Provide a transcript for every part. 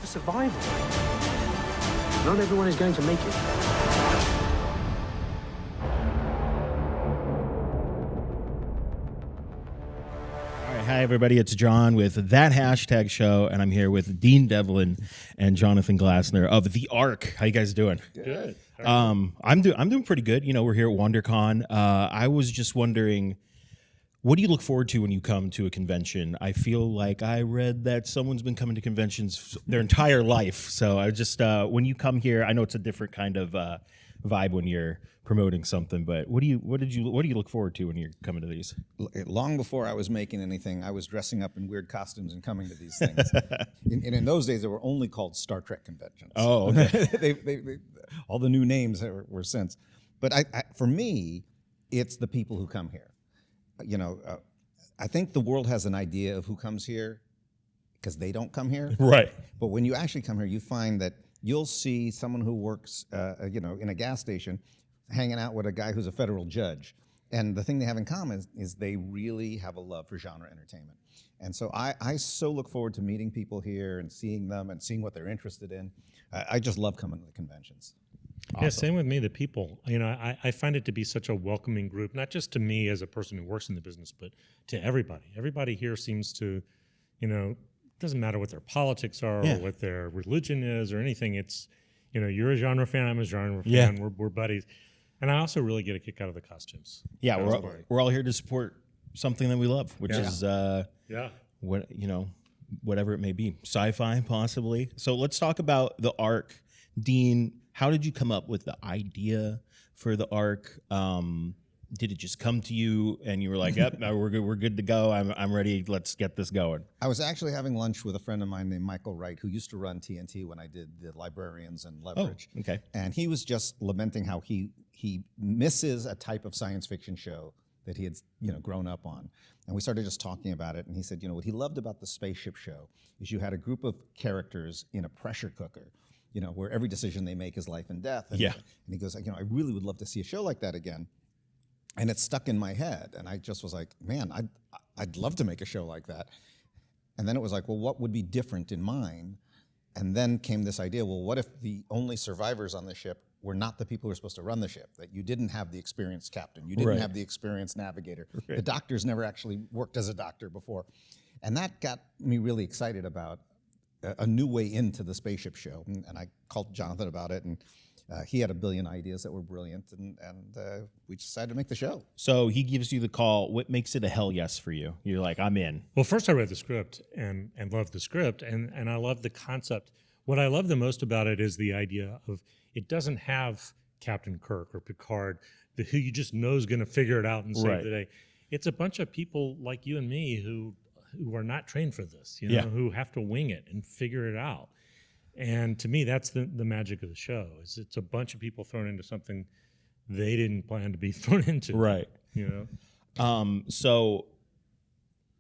for survival. Not everyone is going to make it. Hi, everybody. It's John with That Hashtag Show, and I'm here with Dean Devlin and Jonathan Glassner of the ARK. How you guys doing? Good. I'm doing pretty good. You know, we're here at WonderCon. I was just wondering, what do you look forward to when you come to a convention? I feel like I read that someone's been coming to conventions their entire life. So I just when you come here, I know it's a different kind of vibe when you're promoting something, but what do you look forward to when you're coming to these? Long before I was making anything, I was dressing up in weird costumes and coming to these things. And in those days, they were only called Star Trek conventions. Oh, okay. they all the new names were since. But for me, it's the people who come here. You know, I think the world has an idea of who comes here because they don't come here. Right. But when you actually come here, you find that you'll see someone who works, in a gas station hanging out with a guy who's a federal judge. And the thing they have in common is they really have a love for genre entertainment. And so I so look forward to meeting people here and seeing them and seeing what they're interested in. I just love coming to the conventions. Awesome. Yeah, same with me, the people. You know, I find it to be such a welcoming group, not just to me as a person who works in the business, but to everybody. Everybody here seems to, you know, it doesn't matter what their politics are or what their religion is or anything. It's, you know, you're a genre fan, I'm a genre fan, we're buddies. And I also really get a kick out of the costumes. Yeah, we're all here to support something that we love, which is what, you know, whatever it may be, SyFy possibly. So let's talk about the ARK. Dean, how did you come up with the idea for the ARK? Did it just come to you and you were like, "Yep, we're good to go. I'm ready. Let's get this going." I was actually having lunch with a friend of mine named Michael Wright, who used to run TNT when I did the Librarians and Leverage. Oh, okay. And he was just lamenting how he misses a type of science fiction show that he had, you know, grown up on. And we started just talking about it. And he said, you know, what he loved about the spaceship show is you had a group of characters in a pressure cooker, you know, where every decision they make is life and death. And, and he goes, you know, I really would love to see a show like that again. And it stuck in my head. And I just was like, man, I'd love to make a show like that. And then it was like, well, what would be different in mine? And then came this idea, well, what if the only survivors on the ship were not the people who were supposed to run the ship? That you didn't have the experienced captain. You didn't have the experienced navigator. The doctors never actually worked as a doctor before. And that got me really excited about a new way into the spaceship show. And I called Jonathan about it, and he had a billion ideas that were brilliant, and we decided to make the show. So he gives you the call. What makes it a hell yes for you? You're like, I'm in. Well, first I read the script and loved the script, and I love the concept. What I love the most about it is the idea of it doesn't have Captain Kirk or Picard, who you just know is going to figure it out and save the day. It's a bunch of people like you and me who are not trained for this, you know, who have to wing it and figure it out. And to me, that's the magic of the show. Is it's a bunch of people thrown into something they didn't plan to be thrown into. Right. You know. So,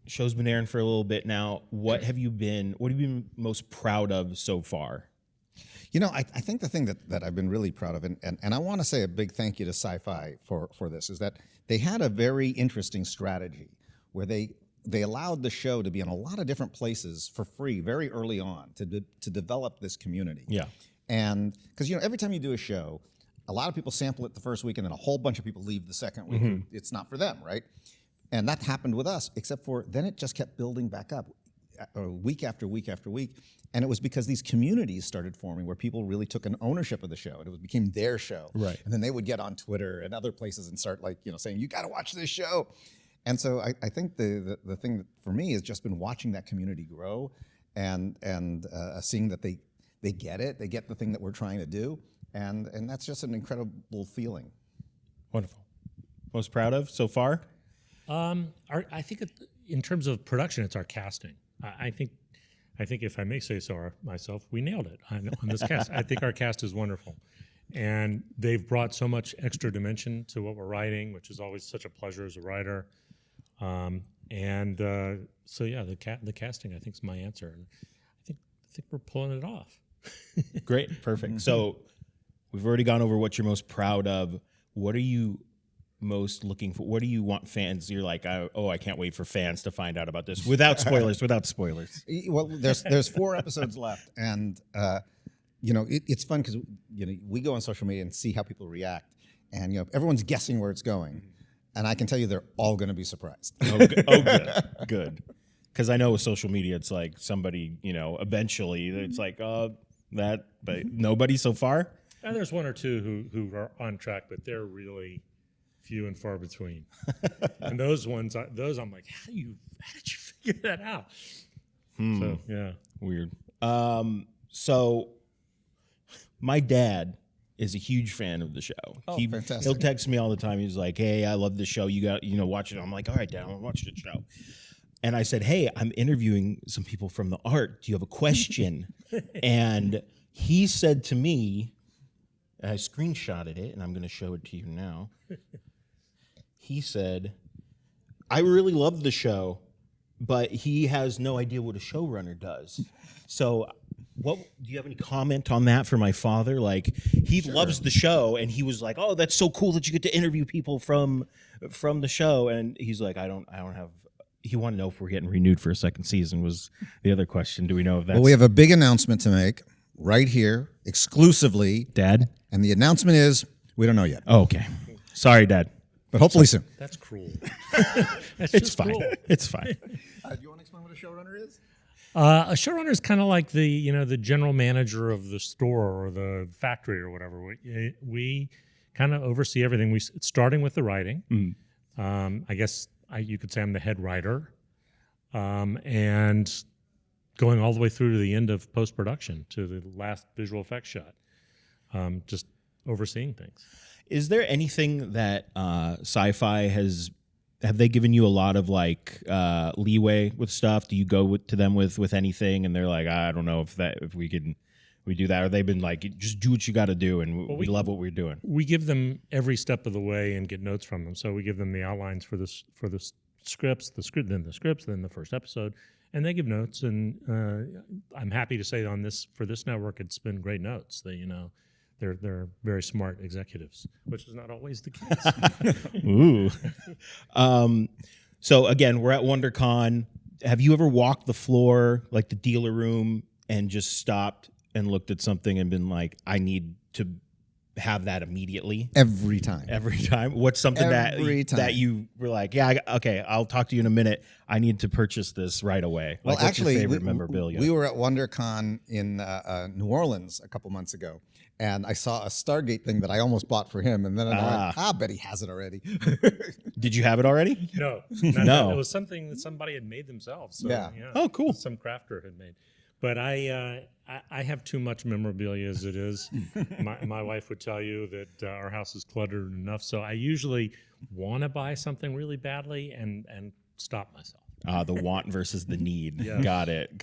show's been airing for a little bit now. What have you been most proud of so far? You know, I think the thing that I've been really proud of, and I want to say a big thank you to SyFy for this, is that they had a very interesting strategy where they allowed the show to be in a lot of different places for free very early on to develop this community. Yeah. And because, you know, every time you do a show, a lot of people sample it the first week and then a whole bunch of people leave the second week. It's not for them, right? And that happened with us, except for then it just kept building back up week after week after week. And it was because these communities started forming where people really took an ownership of the show. It became their show. Right. And then they would get on Twitter and other places and start, like, you know, saying, you got to watch this show. And so I think the thing that for me has just been watching that community grow and seeing that they get it, they get the thing that we're trying to do, and that's just an incredible feeling. Wonderful. Most proud of so far? I think in terms of production, it's our casting. I think if I may say so myself, we nailed it on this cast. I think our cast is wonderful. And they've brought so much extra dimension to what we're writing, which is always such a pleasure as a writer. So yeah, the casting I think is my answer, and I think we're pulling it off. Great, perfect. So we've already gone over what you're most proud of. What are you most looking for? What do you want fans? You're like, I can't wait for fans to find out about this without spoilers. Without spoilers. Well, there's 4 episodes left, and it's fun because we go on social media and see how people react, and everyone's guessing where it's going, and I can tell you they're all going to be surprised. Good. Because I know with social media, it's like somebody, eventually it's like, but nobody so far. And there's 1 or 2 who are on track, but they're really few and far between. And those ones, I'm like, how did you figure that out? So yeah, weird. So my dad is a huge fan of the show. Oh, fantastic. He'll text me all the time. He's like, hey, I love the show. You got, watch it. I'm like, all right, Dad, I'll watch the show. And I said, hey, I'm interviewing some people from the ARK. Do you have a question? And he said to me, and I screenshotted it, and I'm going to show it to you now. He said, I really love the show, but he has no idea what a showrunner does. So do you have any comment on that for my father? Like, he loves the show, and he was like, oh, that's so cool that you get to interview people from the show. And he's like, I don't have. He wanted to know if we're getting renewed for a second season was the other question. Do we know if that's... Well, we have a big announcement to make right here, exclusively. Dad? And the announcement is, we don't know yet. Oh, okay. Sorry, Dad. But hopefully soon. that's cruel. It's fine. Cruel. It's fine. Do you want to explain what a showrunner is? A showrunner is kind of like the general manager of the store or the factory or whatever. We kind of oversee everything. Starting with the writing. I guess you could say I'm the head writer, and going all the way through to the end of post-production, to the last visual effects shot, just overseeing things. Is there anything that SyFy have they given you a lot of leeway with stuff? Do you go to them with anything, and they're like, I don't know if we do that, or they've been like, just do what you got to do, and we love what we're doing. We give them every step of the way and get notes from them. So we give them the outlines for the scripts, then the first episode, and they give notes. And I'm happy to say for this network, it's been great notes. They're very smart executives, which is not always the case. Ooh. So again, we're at WonderCon. Have you ever walked the floor, like the dealer room, and just stopped and looked at something and been like, I need to have that immediately? Every time. Every time? What's something that you were like, yeah, okay, I'll talk to you in a minute. I need to purchase this right away. Well, what's actually, your favorite memorabilia? We were at WonderCon in New Orleans a couple months ago, and I saw a Stargate thing that I almost bought for him, and then I went, I bet he has it already. Did you have it already? No. No. It was something that somebody had made themselves. So, yeah. Oh, cool. Some crafter had made. But I have too much memorabilia as it is. My wife would tell you that our house is cluttered enough. So I usually want to buy something really badly and stop myself. The want versus the need. Yeah. Got it.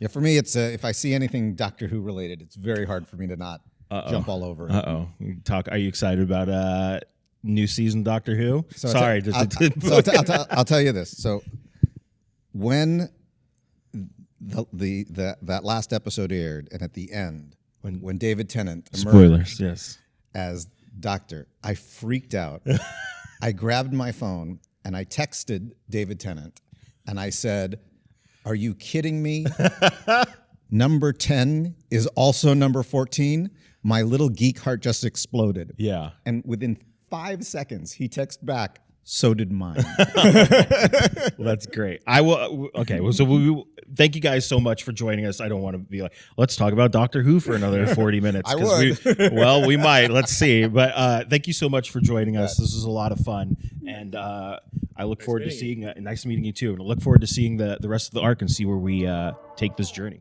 Yeah, for me, it's if I see anything Doctor Who related, it's very hard for me to not jump all over it. Are you excited about new season Doctor Who? So Sorry. I'll tell you this. So when that last episode aired, and at the end, when David Tennant emerged as Doctor, I freaked out. I grabbed my phone and I texted David Tennant, and I said, "Are you kidding me? Number 10 is also number 14." My little geek heart just exploded. Yeah. And within 5 seconds, he texted back, "So did mine." Well, that's great. I will. Okay. Well, so thank you guys so much for joining us. I don't want to be like, let's talk about Doctor Who for another 40 minutes. I would. We might. Let's see. But thank you so much for joining us. This was a lot of fun, and I look forward to seeing. Nice meeting you too, and I look forward to seeing the rest of the ARK and see where we take this journey.